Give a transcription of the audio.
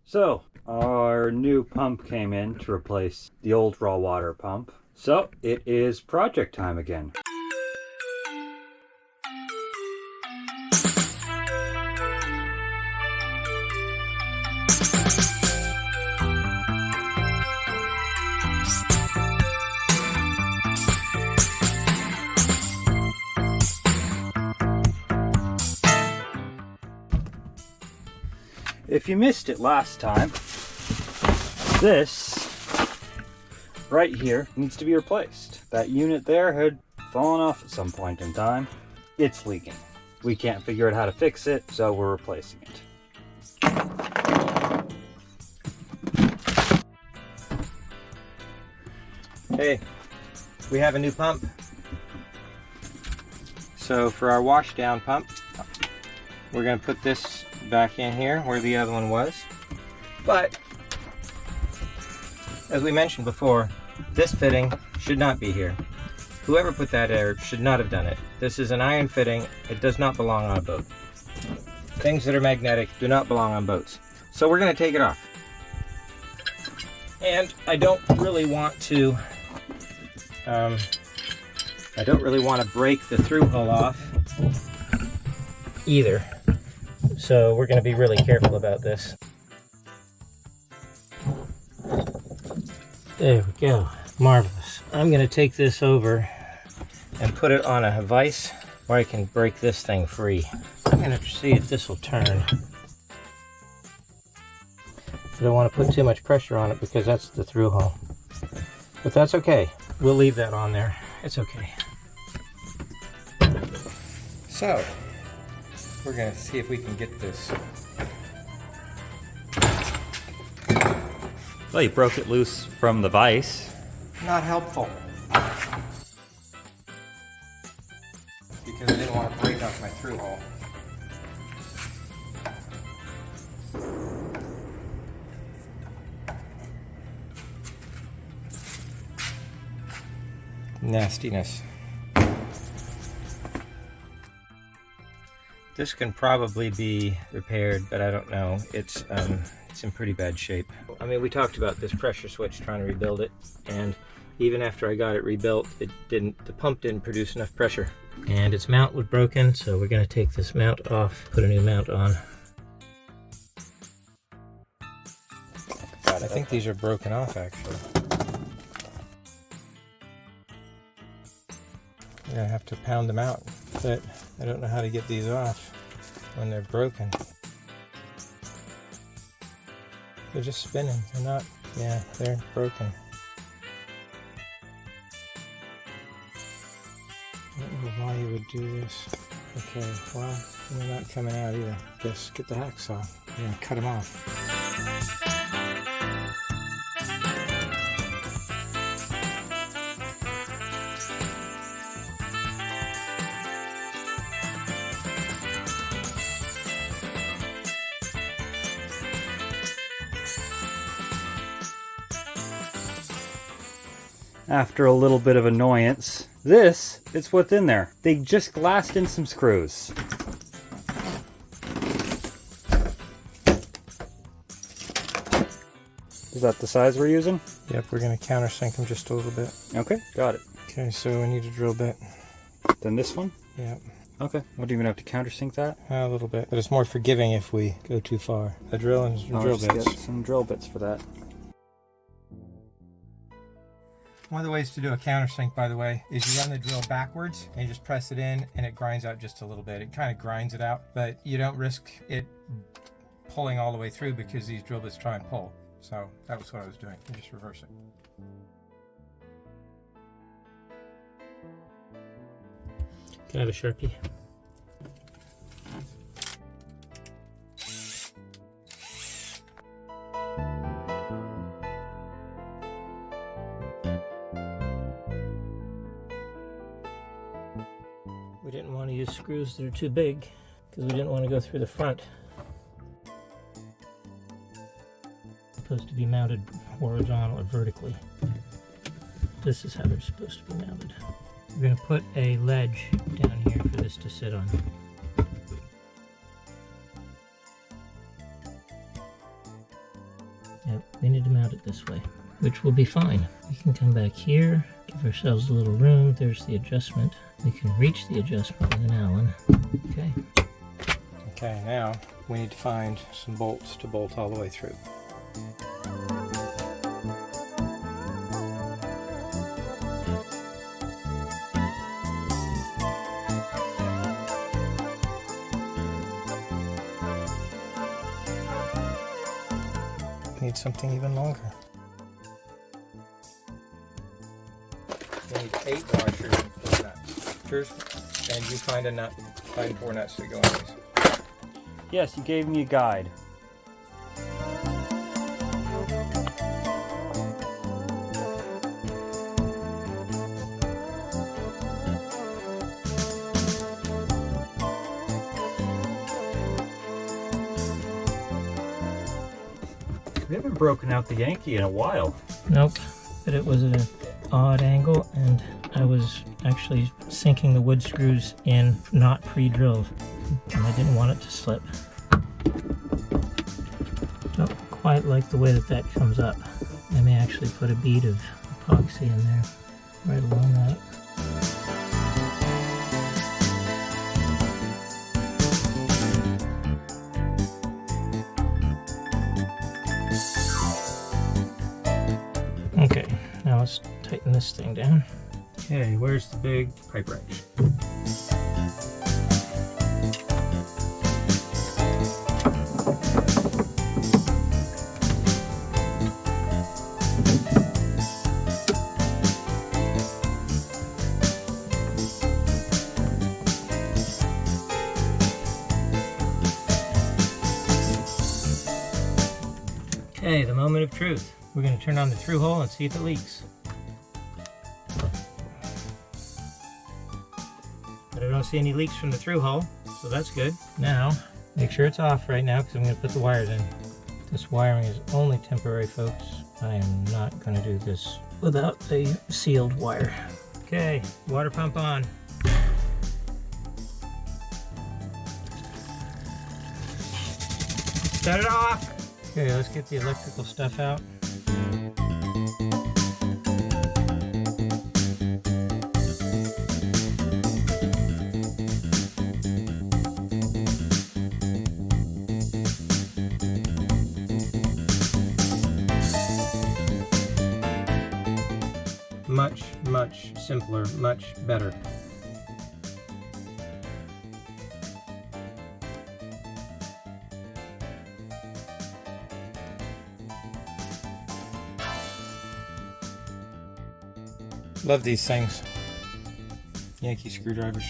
So, our new pump came in to replace the old raw water pump. So, it is project time again. If you missed it last time, this right here needs to be replaced. That unit there had fallen off at some point in time. It's leaking. We can't figure out how to fix it, so we're replacing it. Hey, we have a new pump. So for our wash down pump, we're going to put this back in here where the other one was. But as we mentioned before, this fitting should not be here. Whoever put that there should not have done it. This is an iron fitting. It does not belong on a boat. Things that are magnetic do not belong on boats. So we're going to take it off. And I don't really want to break the through hull off either. So we're going to be really careful about this. There we go. Marvelous. I'm going to take this over and put it on a vise where I can break this thing free. I'm going to see if this will turn. I don't want to put too much pressure on it because that's the through hull. But that's okay. We'll leave that on there. It's okay. So, we're going to see if we can get this. Well, you broke it loose from the vise. Not helpful. Because I didn't want to break off my through hull. Nastiness. This can probably be repaired, but I don't know. It's in pretty bad shape. I mean, we talked about this pressure switch, trying to rebuild it, and even after I got it rebuilt, the pump didn't produce enough pressure. And its mount was broken, so we're gonna take this mount off, put a new mount on. God, I think these are broken off actually. I'm gonna have to pound them out, but I don't know how to get these off when they're broken. They're just spinning, they're not, yeah, they're broken. I don't know why you would do this. Okay, well, they're not coming out either. Just get the hacksaw, we're gonna cut them off. After a little bit of annoyance, this is what's in there. They just glassed in some screws. Is that the size we're using? Yep, we're going to countersink them just a little bit. Okay, got it. Okay, so we need a drill bit. Then this one? Yep. Okay, we don't even have to countersink that? A little bit, but it's more forgiving if we go too far. A drill and drill bits. Get some drill bits for that. One of the ways to do a countersink, by the way, is you run the drill backwards and you just press it in and it grinds out just a little bit. It kind of grinds it out, but you don't risk it pulling all the way through because these drill bits try and pull. So that was what I was doing. You just reverse it. Can I have a Sharpie? We didn't want to use screws that are too big because we didn't want to go through the front. It's supposed to be mounted horizontal or vertically. This is how they're supposed to be mounted. We're going to put a ledge down here for this to sit on. There Yep, we need to mount it this way, which will be fine. We can come back here, give ourselves a little room. There's the adjustment. We can reach the adjustment with an Allen. Okay. Okay, now we need to find some bolts to bolt all the way through. Need something even longer. We need 8 washers and 4 nuts. Here's, and you find a nut, find 4 nuts to go on these. Yes, you gave me a guide. We haven't broken out the Yankee in a while. Nope, but it was an odd angle, and I was actually sinking the wood screws in not pre-drilled, and I didn't want it to slip. Don't quite like the way that comes up. I may actually put a bead of epoxy in there, right along that. Okay, now let's tighten this thing down. Okay, where's the big pipe wrench? Okay, the moment of truth. We're going to turn on the through hole and see if it leaks. But I don't see any leaks from the through hole, so that's good. Now, make sure it's off right now because I'm going to put the wires in. This wiring is only temporary, folks. I am not going to do this without a sealed wire. Okay, water pump on. Shut it off! Okay, let's get the electrical stuff out. Much simpler, much better. Love these things. Yankee screwdrivers.